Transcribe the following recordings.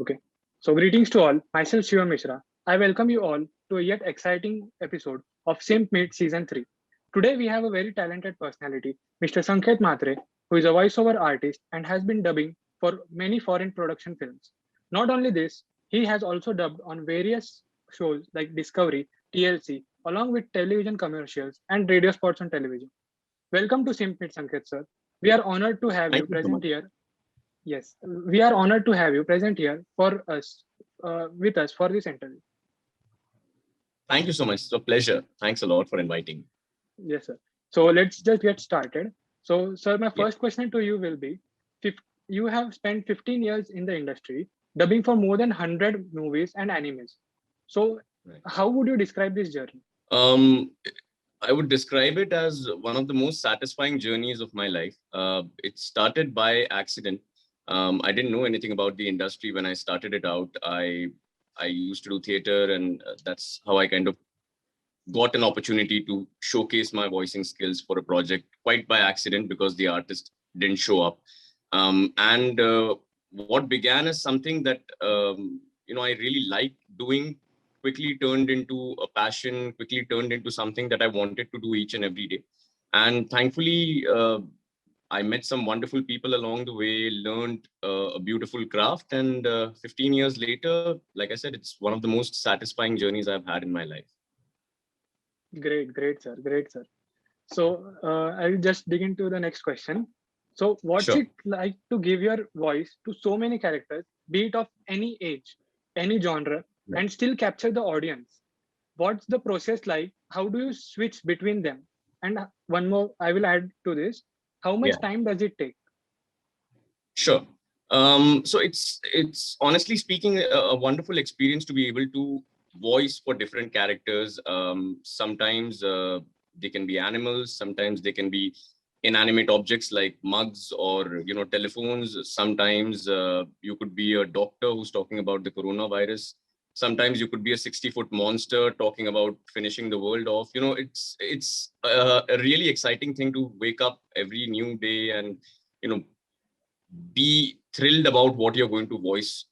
Okay. So greetings to all. Myself Shivam Mishra. I welcome you all to a yet exciting episode of SymMeet Season 3. Today we have a very talented personality, Mr. Sanket Mhatre, who is a voiceover artist and has been dubbing for many foreign production films. Not only this, he has also dubbed on various shows like Discovery, TLC, along with television commercials and radio spots on television. Welcome to SymMeet Sanket sir. We are honored to have you Thank you so present much. here. Yes, we are honored to have you present here for us, with us for this interview. Thank you so much. It's a pleasure. Thanks a lot for inviting. Yes, sir. So let's just get started. So, sir, my Yeah. first question to you will be: you have spent 15 years in the industry, dubbing for more than 100 movies and animes. So, Right. how would you describe this journey? Um, I would describe it as one of the most satisfying journeys of my life. It started by accident. I didn't know anything about the industry when I started it out. I used to do theater, and that's how I kind of got an opportunity to showcase my voicing skills for a project quite by accident because the artist didn't show up. And what began as something that I really liked doing quickly turned into a passion, quickly turned into something that I wanted to do each and every day. And thankfully, I met some wonderful people along the way, learned a beautiful craft, and 15 years later, like I said, it's one of the most satisfying journeys I've had in my life. Great, great, sir. Great, sir. So, I'll just dig into the next question. So, what's Sure. it like to give your voice to so many characters, be it of any age, any genre, Right. and still capture the audience? What's the process like? How do you switch between them? And one more, I will add to this. How Yeah. much time does it take? Sure. So it's honestly speaking a wonderful experience to be able to voice for different characters. Sometimes they can be animals, sometimes they can be inanimate objects like mugs or telephones. Sometimes you could be a doctor who's talking about the coronavirus. Sometimes you could be a 60-foot monster talking about finishing the world off. It's a really exciting thing to wake up every new day and you know be thrilled about what you're going to voice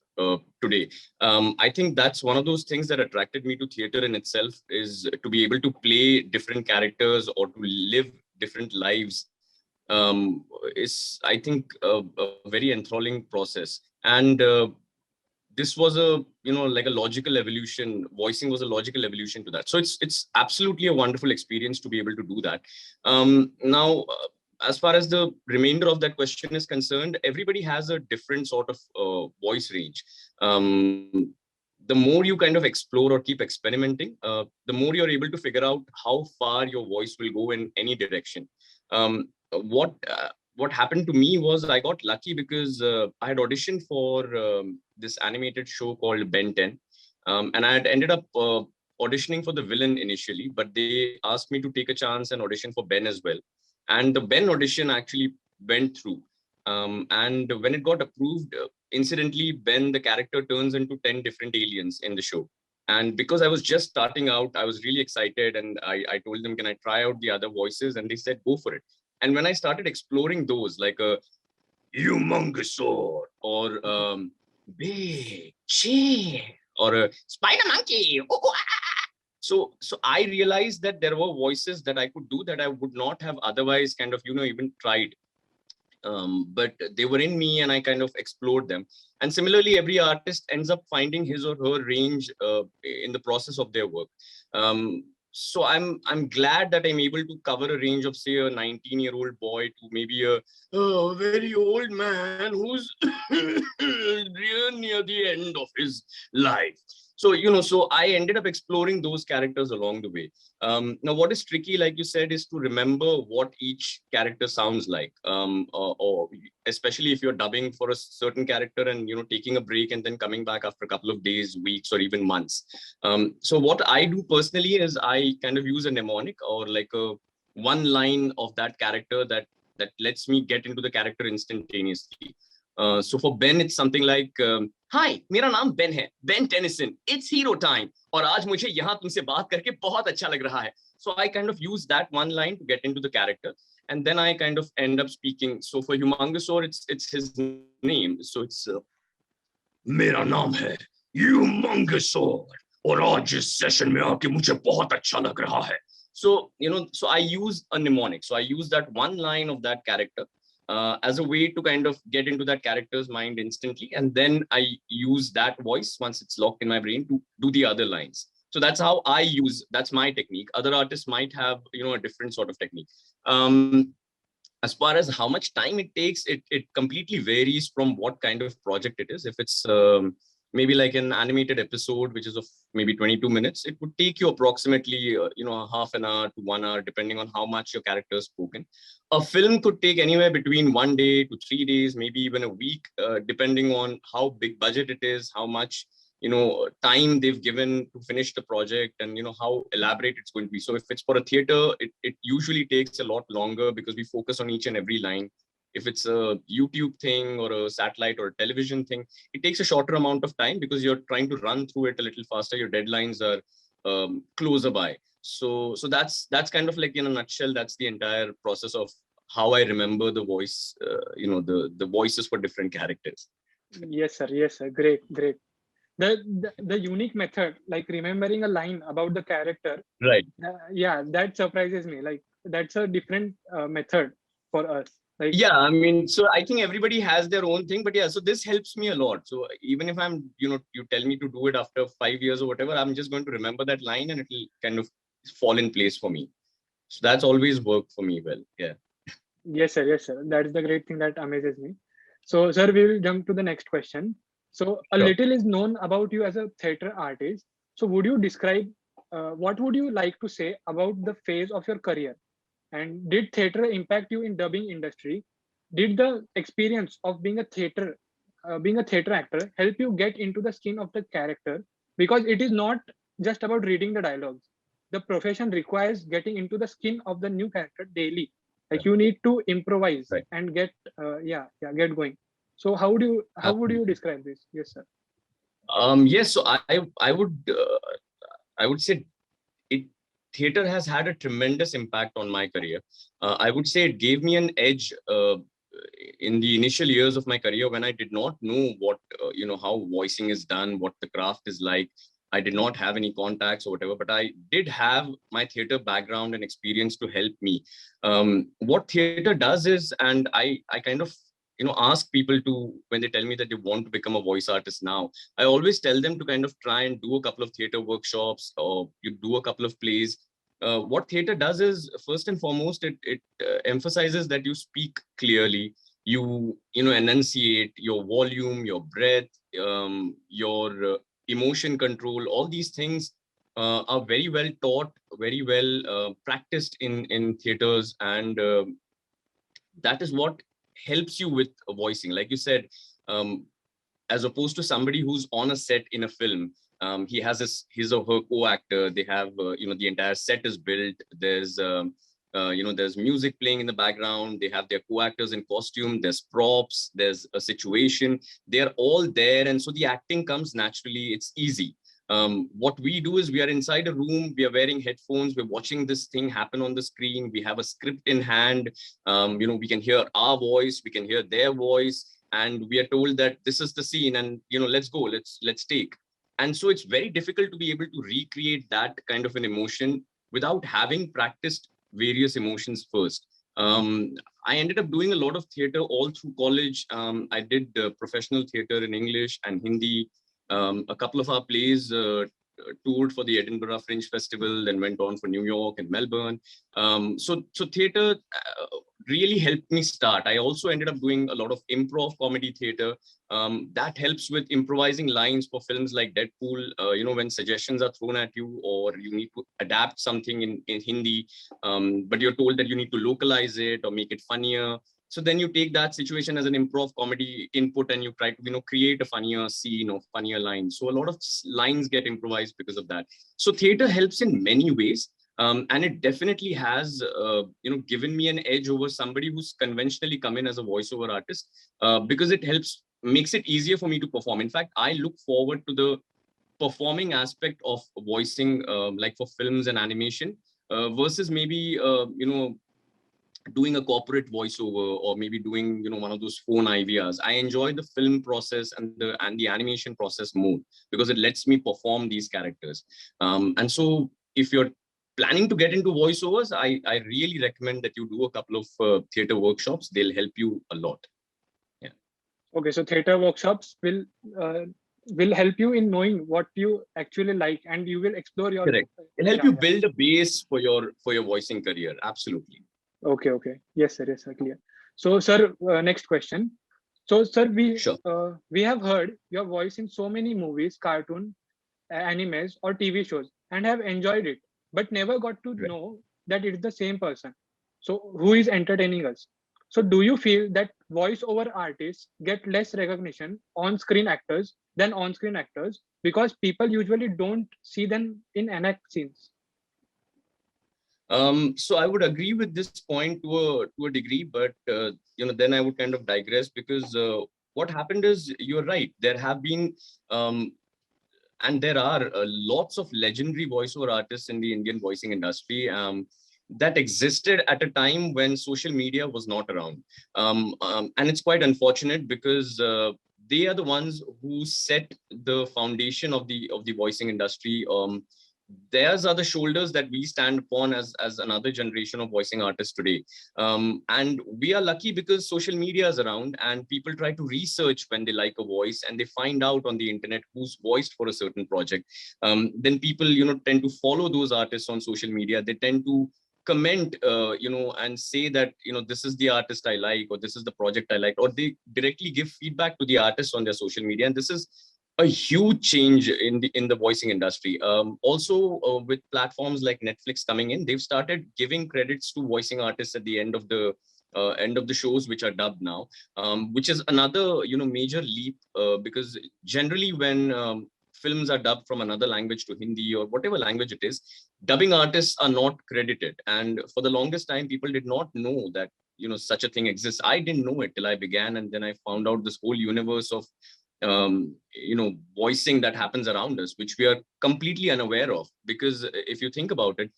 today. I think that's one of those things that attracted me to theater in itself, is to be able to play different characters or to live different lives. Is I think a very enthralling process, and this was a like a logical evolution. Voicing was a logical evolution to that, so it's absolutely a wonderful experience to be able to do that. Now, as far as the remainder of that question is concerned, everybody has a different sort of voice range. The more you kind of explore or keep experimenting, the more you're able to figure out how far your voice will go in any direction. What happened to me was I got lucky because I had auditioned for this animated show called Ben 10, and I had ended up auditioning for the villain initially, but they asked me to take a chance and audition for Ben as well. And the Ben audition actually went through. And when it got approved, incidentally, Ben, the character, turns into 10 different aliens in the show. And because I was just starting out, I was really excited. And I told them, can I try out the other voices? And they said, go for it. And when I started exploring those, like a humongousaur or big chair or a spider monkey, so I realized that there were voices that I could do that I would not have otherwise kind of even tried. But they were in me and I kind of explored them. And similarly, every artist ends up finding his or her range in the process of their work. So I'm glad that I'm able to cover a range of, say, a 19-year-old boy to maybe a very old man who's near the end of his life. So I ended up exploring those characters along the way. Now, what is tricky, like you said, is to remember what each character sounds like, or especially if you're dubbing for a certain character and taking a break and then coming back after a couple of days, weeks, or even months. So what I do personally is I kind of use a mnemonic or like a one line of that character that lets me get into the character instantaneously. So for Ben, it's something like, "Hi, मेरा नाम Ben है, Ben Tennyson. It's hero time. और आज मुझे यहाँ तुमसे बात करके बहुत अच्छा लग रहा है." So I kind of use that one line to get into the character, and then I kind of end up speaking. So for Humongousaur, it's his name. So it's मेरा नाम है humongous और आज इस सेशन में आके मुझे बहुत अच्छा लग रहा है. So, so I use a mnemonic. So I use that one line of that character as a way to kind of get into that character's mind instantly. And then I use that voice once it's locked in my brain to do the other lines. So that's how that's my technique. Other artists might have, a different sort of technique. As far as how much time it takes, it completely varies from what kind of project it is. If it's maybe like an animated episode, which is of maybe 22 minutes, it would take you approximately, half an hour to 1 hour, depending on how much your character has spoken. A film could take anywhere between 1 day to 3 days, maybe even a week, depending on how big budget it is, how much time they've given to finish the project, and how elaborate it's going to be. So if it's for a theater, it usually takes a lot longer because we focus on each and every line. If it's a YouTube thing or a satellite or a television thing, it takes a shorter amount of time because you're trying to run through it a little faster. Your deadlines are closer by. So that's kind of like, in a nutshell, that's the entire process of how I remember the voice, the voices for different characters. Yes, sir. Yes, sir. Great, great. The unique method, like remembering a line about the character, Right. yeah, that surprises me. Like that's a different method for us. Like Yeah, I mean, so I think everybody has their own thing, but yeah, so this helps me a lot. So even if I'm, you tell me to do it after 5 years or whatever, I'm just going to remember that line and it'll kind of fall in place for me. So that's always worked for me well. Yeah. yes, sir. Yes, sir. That's the great thing that amazes me. So, sir, we will jump to the next question. So, a Sure. little is known about you as a theater artist. So, would you describe what would you like to say about the phase of your career? And did theater impact you in dubbing industry? Did the experience of being a theater actor, help you get into the skin of the character? Because it is not just about reading the dialogues. The profession requires getting into the skin of the new character daily. Like you need to improvise Right. and get, get going. So how would you Absolutely. describe this? Yes, sir. Yes. So I would say it theater has had a tremendous impact on my career. I would say it gave me an edge in the initial years of my career when I did not know how voicing is done, what the craft is like. I did not have any contacts or whatever, but I did have my theater background and experience to help me. What theater does is, and I kind of ask people to, when they tell me that they want to become a voice artist now, I always tell them to kind of try and do a couple of theater workshops or you do a couple of plays. What theater does is, first and foremost, it emphasizes that you speak clearly, you enunciate your volume, your breath, your emotion control. All these things are very well taught, very well practiced in theaters, and that is what helps you with voicing. Like you said, um, as opposed to somebody who's on a set in a film, he has his or her co-actor. They have the entire set is built. There's music playing in the background. They have their co-actors in costume. There's props. There's a situation. They're all there, and so the acting comes naturally. It's easy. What we do is, we are inside a room, we are wearing headphones, we're watching this thing happen on the screen, we have a script in hand. We can hear our voice, we can hear their voice, and we are told that this is the scene, and let's go, let's take. And so it's very difficult to be able to recreate that kind of an emotion without having practiced various emotions first. I ended up doing a lot of theater all through college. I did professional theater in English and Hindi. A couple of our plays toured for the Edinburgh Fringe Festival, then went on for New York and Melbourne. So theater really helped me start. I also ended up doing a lot of improv comedy theater. That helps with improvising lines for films like Deadpool. When suggestions are thrown at you, or you need to adapt something in Hindi, but you're told that you need to localize it or make it funnier. So then you take that situation as an improv comedy input and you try to create a funnier scene or funnier line. So a lot of lines get improvised because of that. So theater helps in many ways. And it definitely has given me an edge over somebody who's conventionally come in as a voiceover artist, because it makes it easier for me to perform. In fact, I look forward to the performing aspect of voicing, like for films and animation, versus maybe doing a corporate voiceover, or maybe doing one of those phone IVRs. I enjoy the film process and the animation process more, because it lets me perform these characters. And so if you're planning to get into voiceovers, I really recommend that you do a couple of theater workshops. They'll help you a lot. Yeah. Okay, so theater workshops will help you in knowing what you actually like, and you will explore your. Correct. It'll help Yeah, you yeah. build a base for your voicing career. Absolutely. Okay, okay. Yes, sir, clear. So, sir, next question. So, sir, Sure. we have heard your voice in so many movies, cartoon, animes, or TV shows, and have enjoyed it, but never got to Right. know that it's the same person. So, who is entertaining us? So, do you feel that voice-over artists get less recognition on-screen actors than on-screen actors because people usually don't see them in enact scenes? So I would agree with this point to a degree, but then I would kind of digress, because what happened is, you're right. There have been and there are lots of legendary voiceover artists in the Indian voicing industry, that existed at a time when social media was not around. And it's quite unfortunate, because they are the ones who set the foundation of the voicing industry. Theirs are the shoulders that we stand upon as another generation of voicing artists today. And we are lucky, because social media is around and people try to research when they like a voice, and they find out on the internet who's voiced for a certain project. Then people tend to follow those artists on social media. They tend to comment and say that this is the artist I like, or this is the project I like, or they directly give feedback to the artist on their social media. And this is a huge change in the voicing industry. Also, with platforms like Netflix coming in, they've started giving credits to voicing artists at the end of the shows, which are dubbed now, which is another major leap, because generally when films are dubbed from another language to Hindi or whatever language it is, dubbing artists are not credited. And for the longest time, people did not know that such a thing exists. I didn't know it till I began, and then I found out this whole universe of voicing that happens around us, which we are completely unaware of. Because if you think about it,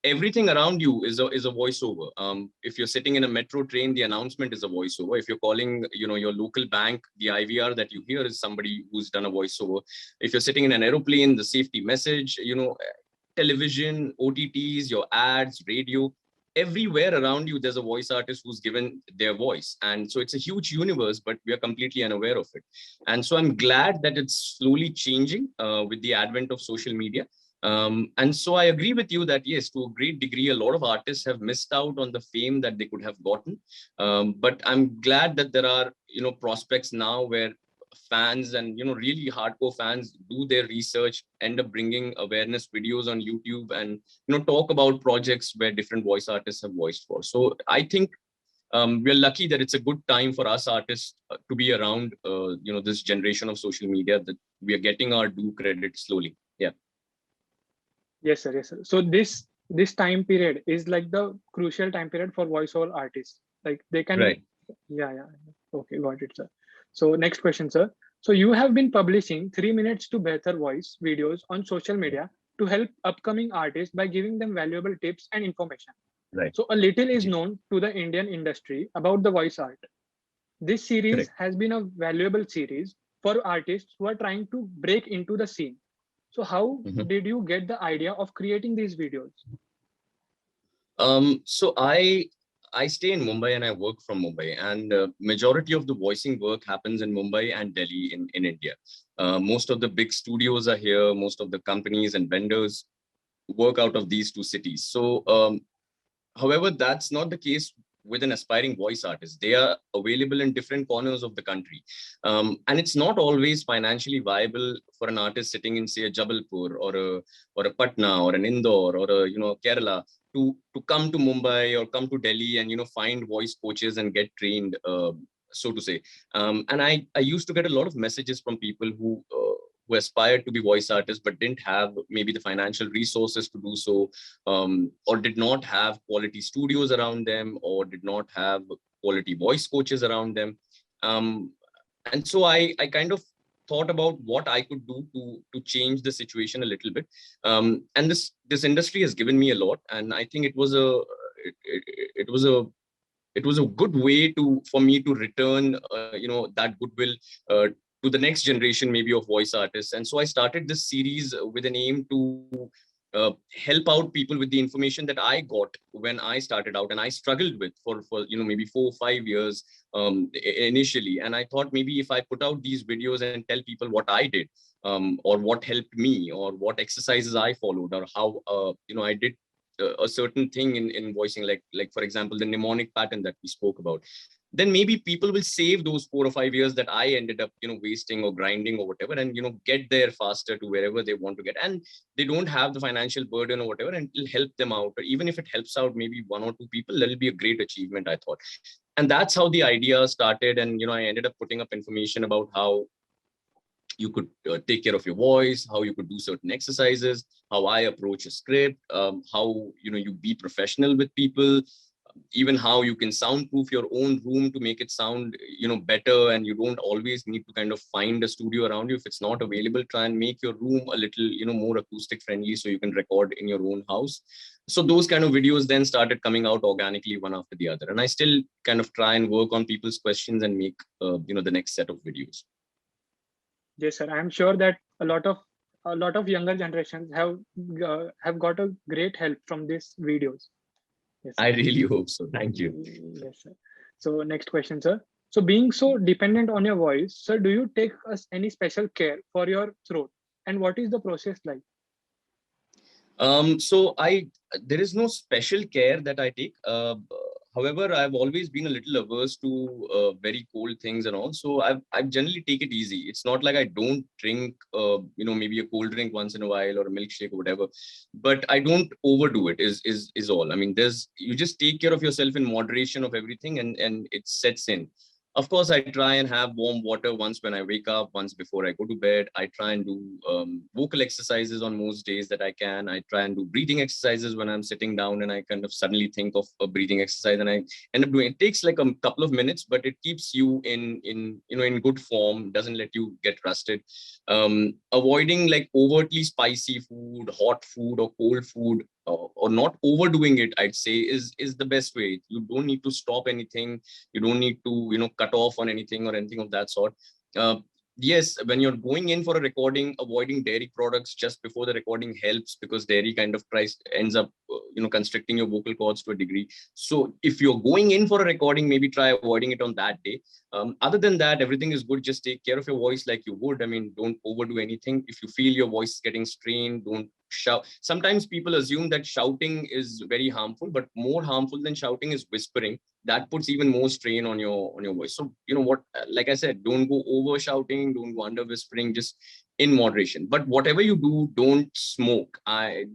everything around you is a voiceover. If you're sitting in a metro train, the announcement is a voiceover. If you're calling your local bank, the IVR that you hear is somebody who's done a voiceover. If you're sitting in an aeroplane, the safety message, television, OTTs, your ads, radio, everywhere around you, there's a voice artist who's given their voice. And so it's a huge universe, but we are completely unaware of it. And so I'm glad that it's slowly changing with the advent of social media. And so I agree with you that, yes, to a great degree, a lot of artists have missed out on the fame that they could have gotten. But I'm glad that there are, prospects now where fans and, really hardcore fans do their research, end up bringing awareness videos on YouTube, and, talk about projects where different voice artists have voiced for. So I think we're lucky that it's a good time for us artists to be around, this generation of social media, that we are getting our due credit slowly. Yeah. Yes, sir. Yes, sir. So this time period is like the crucial time period for voiceover artists. Like they can, Right. yeah, yeah. Okay, got it, sir. So next question, sir. So you have been publishing 3 minutes to better voice videos on social media to help upcoming artists by giving them valuable tips and information. Right. So a little is known to the Indian industry about the voice art. This series Correct. has been a valuable series for artists who are trying to break into the scene. So how Mhm. did you get the idea of creating these videos? So I stay in Mumbai and I work from Mumbai, and majority of the voicing work happens in Mumbai and Delhi in India. Most of the big studios are here. Most of the companies and vendors work out of these two cities. So, however, that's not the case with an aspiring voice artist. They are available in different corners of the country, and it's not always financially viable for an artist sitting in, say, a Jabalpur or a Patna or an Indore or a Kerala to come to Mumbai or come to Delhi and find voice coaches and get trained, so to say. And I used to get a lot of messages from people who aspired to be voice artists but didn't have maybe the financial resources to do so, or did not have quality studios around them, or did not have quality voice coaches around them. And so I kind of thought about what I could do to change the situation a little bit. And this industry has given me a lot, and I think it was a it was a good way for me to return that goodwill to the next generation maybe of voice artists. And so I started this series with an aim to help out people with the information that I got when I started out and I struggled with for maybe 4 or 5 years initially. And I thought maybe if I put out these videos and tell people what I did, or what helped me, or what exercises I followed, or how I did a certain thing in voicing, like for example the mnemonic pattern that we spoke about, then maybe people will save those 4 or 5 years that I ended up wasting or grinding or whatever, and get there faster to wherever they want to get, and they don't have the financial burden or whatever, and it'll help them out. Or even if it helps out maybe 1 or 2 people, that'll be a great achievement, I thought. And that's how the idea started. And I ended up putting up information about how you could take care of your voice, how you could do certain exercises, how I approach a script, how you be professional with people, even how you can soundproof your own room to make it sound better, and you don't always need to kind of find a studio around you. If it's not available, try and make your room a little more acoustic friendly so you can record in your own house. So those kind of videos then started coming out organically one after the other, and I still kind of try and work on people's questions and make the next set of videos. Yes, sir. I'm sure that a lot of younger generations have got a great help from these videos. Yes, I really hope so. Thank you. yes, sir. So next question, sir. So being so dependent on your voice, sir, do you take any special care for your throat, and what is the process like? So there is no special care that I take. However, I've always been a little averse to very cold things and all. So I generally take it easy. It's not like I don't drink, maybe a cold drink once in a while or a milkshake or whatever, but I don't overdo it. Is all. I mean, you just take care of yourself in moderation of everything, and it sets in. Of course, I try and have warm water once when I wake up, once before I go to bed. I try and do vocal exercises on most days that I can. I try and do breathing exercises when I'm sitting down and I kind of suddenly think of a breathing exercise, and I end up doing it. It takes like a couple of minutes, but it keeps you in good form, doesn't let you get rusted. Avoiding like overtly spicy food, hot food, or cold food, or not overdoing it, I'd say, is the best way. You don't need to stop anything. You don't need to cut off on anything or anything of that sort. Yes, when you're going in for a recording, avoiding dairy products just before the recording helps, because dairy kind of ends up constricting your vocal cords to a degree. So if you're going in for a recording, maybe try avoiding it on that day. Other than that, everything is good. Just take care of your voice like you would. I mean, don't overdo anything. If you feel your voice is getting strained, don't shout. Sometimes people assume that shouting is very harmful, but more harmful than shouting is whispering. That puts even more strain on your voice. So what, like I said, don't go over shouting, don't go under whispering, just in moderation. But whatever you do, don't smoke.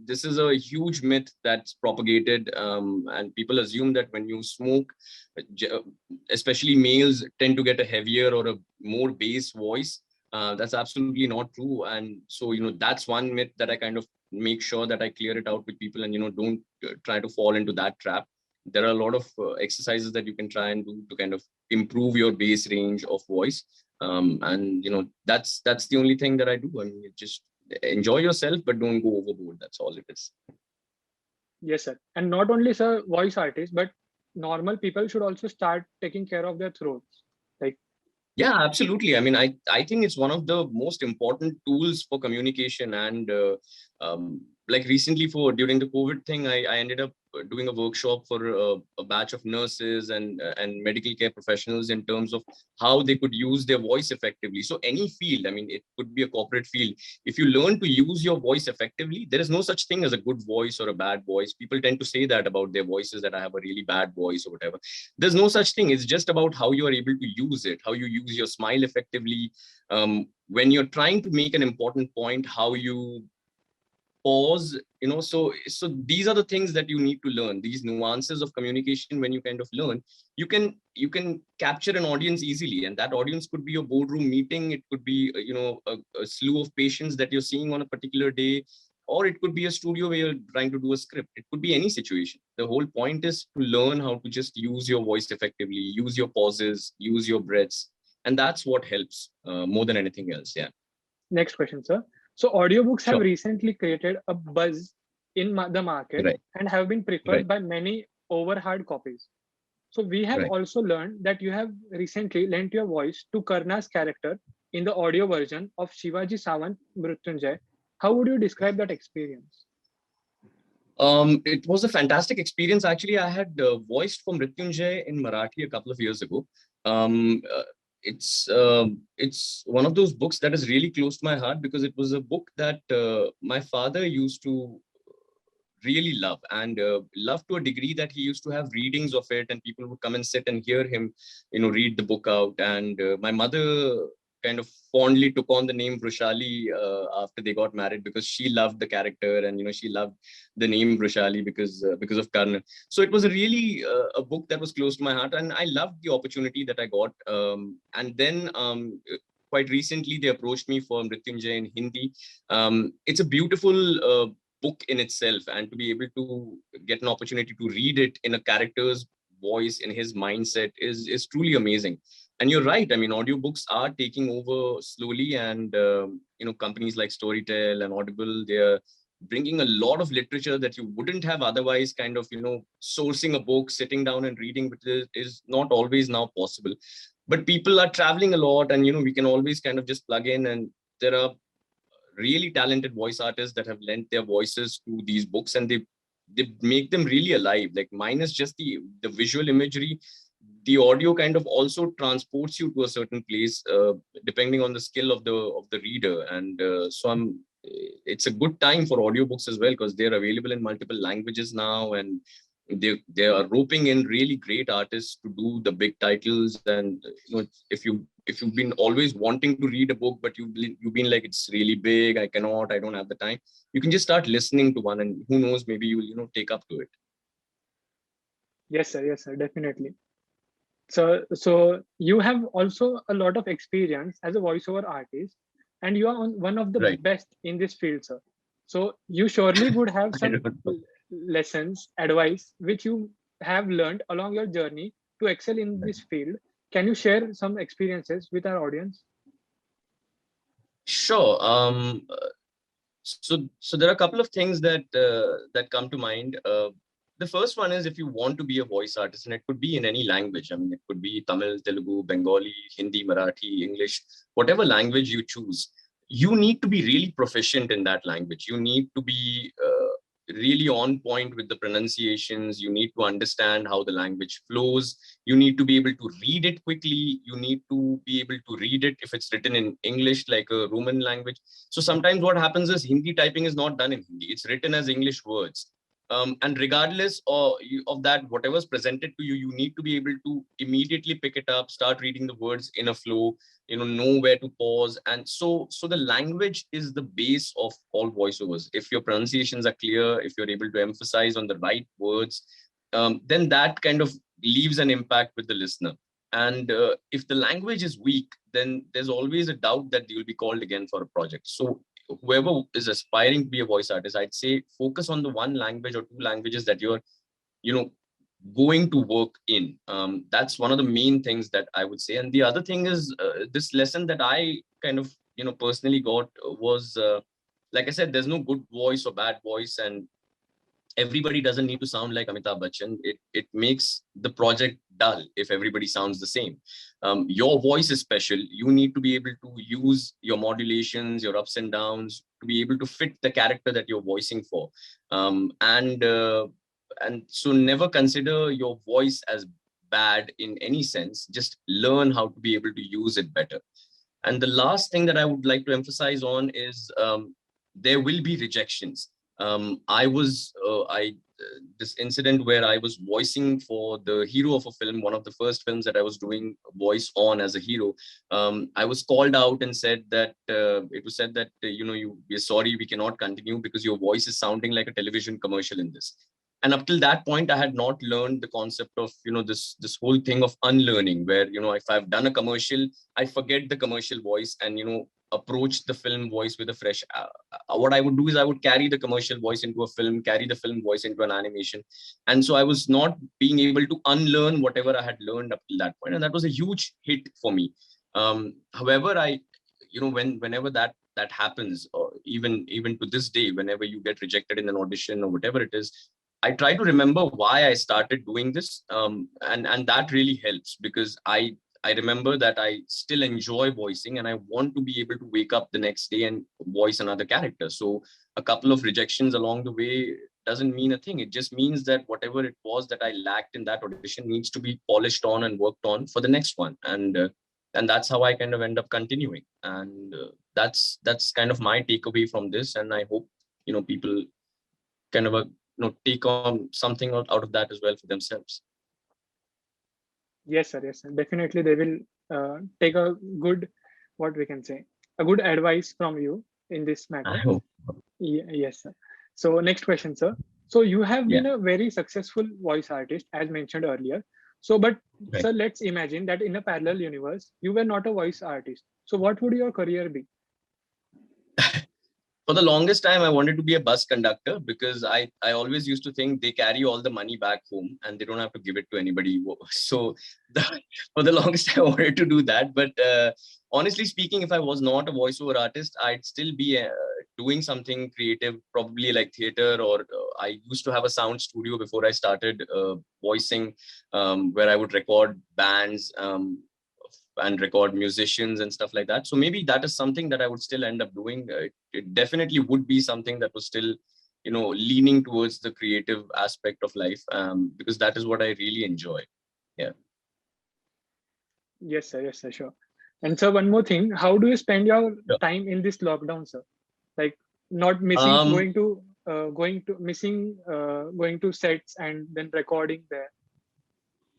This is a huge myth that's propagated, and people assume that when you smoke, especially males tend to get a heavier or a more bass voice. That's absolutely not true. And so that's one myth that I kind of make sure that I clear it out with people, and don't try to fall into that trap. There are a lot of exercises that you can try and do to kind of improve your bass range of voice. And that's the only thing that I do. I mean, just enjoy yourself, but don't go overboard. That's all it is. Yes, sir. And not only, sir, voice artists, but normal people should also start taking care of their throats. Like, yeah, absolutely. I mean, I think it's one of the most important tools for communication. And like recently, during the COVID thing, I ended up doing a workshop for a batch of nurses and medical care professionals in terms of how they could use their voice effectively. So any field, I mean, it could be a corporate field. If you learn to use your voice effectively, there is no such thing as a good voice or a bad voice. People tend to say that about their voices, that I have a really bad voice or whatever. There's no such thing. It's just about how you are able to use it, how you use your smile effectively. When you're trying to make an important point, how you pause, so these are the things that you need to learn, these nuances of communication. When you kind of learn, you can capture an audience easily, and that audience could be a boardroom meeting. It could be a slew of patients that you're seeing on a particular day, or it could be a studio where you're trying to do a script. It could be any situation. The whole point is to learn how to just use your voice effectively, use your pauses, use your breaths, and that's what helps more than anything else. Yeah. next question, sir. So audiobooks have Sure. recently created a buzz in the market Right. and have been preferred Right. by many over hard copies. So we have Right. also learned that you have recently lent your voice to Karna's character in the audio version of Shivaji Savant Mrutyunjay. How would you describe that experience? It was a fantastic experience. Actually, I had voiced for Mrityunjay in Marathi a couple of years ago. Um, uh, it's one of those books that is really close to my heart because it was a book that my father used to really love and love to a degree that he used to have readings of it, and people would come and sit and hear him, read the book out. And my mother kind of fondly took on the name Brushali after they got married, because she loved the character, and she loved the name Brushali because of Karna. So it was a really a book that was close to my heart, and I loved the opportunity that I got. And then quite recently they approached me for Mrityunjay in Hindi. It's a beautiful book in itself, and to be able to get an opportunity to read it in a character's voice, in his mindset, is truly amazing. And you're right, I mean, audiobooks are taking over slowly, and companies like Storytel and Audible, they're bringing a lot of literature that you wouldn't have otherwise. Kind of sourcing a book, sitting down and reading, which is not always now possible. But people are traveling a lot, and we can always kind of just plug in, and there are really talented voice artists that have lent their voices to these books, and they make them really alive. Like, minus just the visual imagery, the audio kind of also transports you to a certain place, depending on the skill of the reader. And so it's a good time for audiobooks as well, because they're available in multiple languages now, and they are roping in really great artists to do the big titles. And if you've been always wanting to read a book, but you've been like, it's really big, I don't have the time, you can just start listening to one, and who knows, maybe you'll take up to it. Yes, sir, definitely. So you have also a lot of experience as a voiceover artist, and you are one of the Right. best in this field, sir. So you surely would have I some don't know. lessons, advice which you have learned along your journey to excel in this field. Can you share some experiences with our audience? Sure. So there are a couple of things that come to mind. The first one is, if you want to be a voice artist, and it could be in any language. I mean, it could be Tamil, Telugu, Bengali, Hindi, Marathi, English, whatever language you choose. You need to be really proficient in that language. You need to be really on point with the pronunciations. You need to understand how the language flows. You need to be able to read it quickly. You need to be able to read it if it's written in English, like a Roman language. So sometimes what happens is, Hindi typing is not done in Hindi. It's written as English words. And regardless of that, whatever's presented to you, you need to be able to immediately pick it up, start reading the words in a flow, know where to pause. And so the language is the base of all voiceovers. If your pronunciations are clear, if you're able to emphasize on the right words, then that kind of leaves an impact with the listener. And if the language is weak, then there's always a doubt that you'll be called again for a project. So whoever is aspiring to be a voice artist, I'd say focus on the one language or two languages that you're, you know, going to work in. That's one of the main things that I would say. And the other thing is, this lesson that I kind of, personally got was, like I said, there's no good voice or bad voice, and everybody doesn't need to sound like Amitabh Bachchan. It makes the project dull if everybody sounds the same. Your voice is special. You need to be able to use your modulations, your ups and downs, to be able to fit the character that you're voicing for. And so never consider your voice as bad in any sense. Just learn how to be able to use it better. And the last thing that I would like to emphasize on is, there will be rejections. I was, this incident where I was voicing for the hero of a film, one of the first films that I was doing voice on as a hero. I was called out and said that, it was said that, we're sorry, we cannot continue because your voice is sounding like a television commercial in this. And up till that point, I had not learned the concept of, this whole thing of unlearning, where, if I've done a commercial, I forget the commercial voice and, approach the film voice with a fresh. What I would do is, I would carry the commercial voice into a film, carry the film voice into an animation. And so I was not being able to unlearn whatever I had learned up till that point. And that was a huge hit for me. However, whenever that happens, or even to this day, whenever you get rejected in an audition or whatever it is, I try to remember why I started doing this, and that really helps because I remember that I still enjoy voicing and I want to be able to wake up the next day and voice another character. So a couple of rejections along the way doesn't mean a thing. It just means that whatever it was that I lacked in that audition needs to be polished on and worked on for the next one. And that's how I kind of end up continuing. And that's kind of my takeaway from this. And I hope people kind of take on something out of that as well for themselves. Yes, sir. Yes, sir. Definitely, they will take a good, what we can say, a good advice from you in this I matter. hope. Yes, sir. So next question, sir. So you have Yeah. been a very successful voice artist, as mentioned earlier. So, but Right. sir, let's imagine that in a parallel universe, you were not a voice artist. So, what would your career be? For the longest time, I wanted to be a bus conductor because I always used to think they carry all the money back home and they don't have to give it to anybody. So for the longest time, I wanted to do that. But honestly speaking, if I was not a voiceover artist, I'd still be doing something creative, probably like theater, or I used to have a sound studio before I started voicing, where I would record bands. And record musicians and stuff like that. So maybe that is something that I would still end up doing. It definitely would be something that was still, leaning towards the creative aspect of life, because that is what I really enjoy. Yeah. Yes, sir. Yes, sir. Sure. And sir, one more thing. How do you spend your Yeah. time in this lockdown, sir? Like not missing, Um, going to sets and then recording there.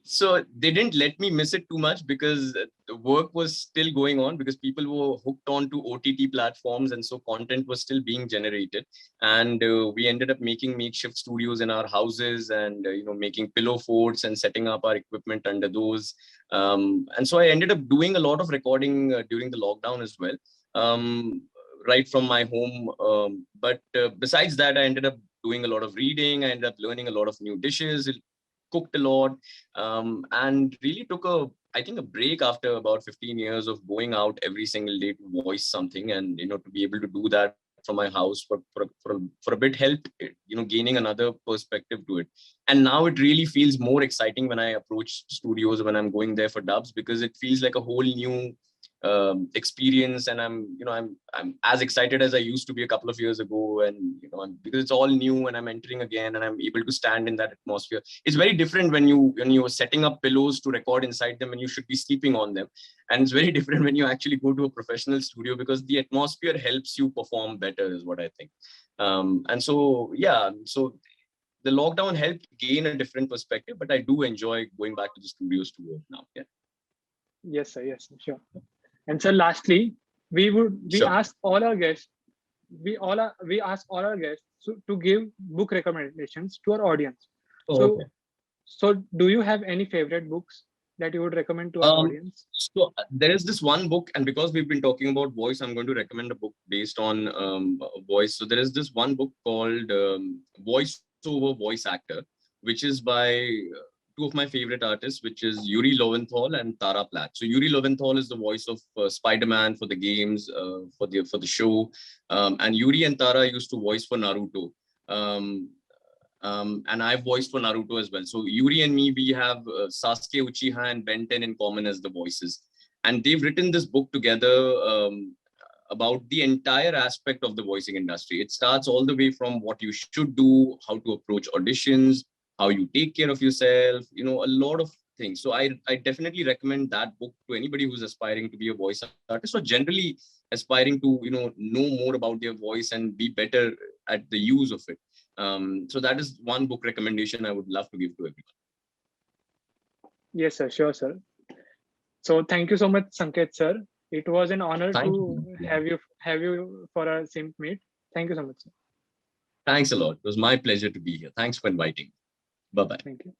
so they didn't let me miss it too much because the work was still going on because people were hooked on to OTT platforms, and so content was still being generated. And we ended up making makeshift studios in our houses, and making pillow forts and setting up our equipment under those. And so I ended up doing a lot of recording during the lockdown as well, right from my home. But besides that, I ended up doing a lot of reading. I ended up learning a lot of new dishes, cooked a lot, and really took I think a break after about 15 years of going out every single day to voice something. And to be able to do that from my house for a bit helped gaining another perspective to it. And now it really feels more exciting when I approach studios, when I'm going there for dubs, because it feels like a whole new experience. And I'm as excited as I used to be a couple of years ago. And because it's all new and I'm entering again and I'm able to stand in that atmosphere. It's very different when you're setting up pillows to record inside them and you should be sleeping on them. And it's very different when you actually go to a professional studio, because the atmosphere helps you perform better, is what I think. And so so the lockdown helped gain a different perspective, but I do enjoy going back to the studios to work now. Yeah. Yes, sir. Yes, sir. Sure. And so lastly, we Sure. ask all our guests, we ask all our guests to give book recommendations to our audience. Oh, So okay. so do you have any favorite books that you would recommend to our audience? So there is this one book, and because we've been talking about voice, I'm going to recommend a book based on voice. So there is this one book called Voice Over Voice Actor, which is by two of my favorite artists, which is Yuri Lowenthal and Tara Platt. So Yuri Lowenthal is the voice of Spider-Man for the games, for the show, and Yuri and Tara used to voice for Naruto. Um, and I've voiced for Naruto as well. So Yuri and me, we have Sasuke Uchiha and Ben 10 in common as the voices. And they've written this book together about the entire aspect of the voicing industry. It starts all the way from what you should do, how to approach auditions, how you take care of yourself, a lot of things. So I definitely recommend that book to anybody who's aspiring to be a voice artist, or generally aspiring to, know more about their voice and be better at the use of it. So that is one book recommendation I would love to give to everyone. Yes, sir. Sure, sir. So thank you so much, Sanket sir. It was an honor Thank to you. have you for our SymMeet. Thank you so much, sir. Thanks a lot. It was my pleasure to be here. Thanks for inviting. Bye bye. Thank you.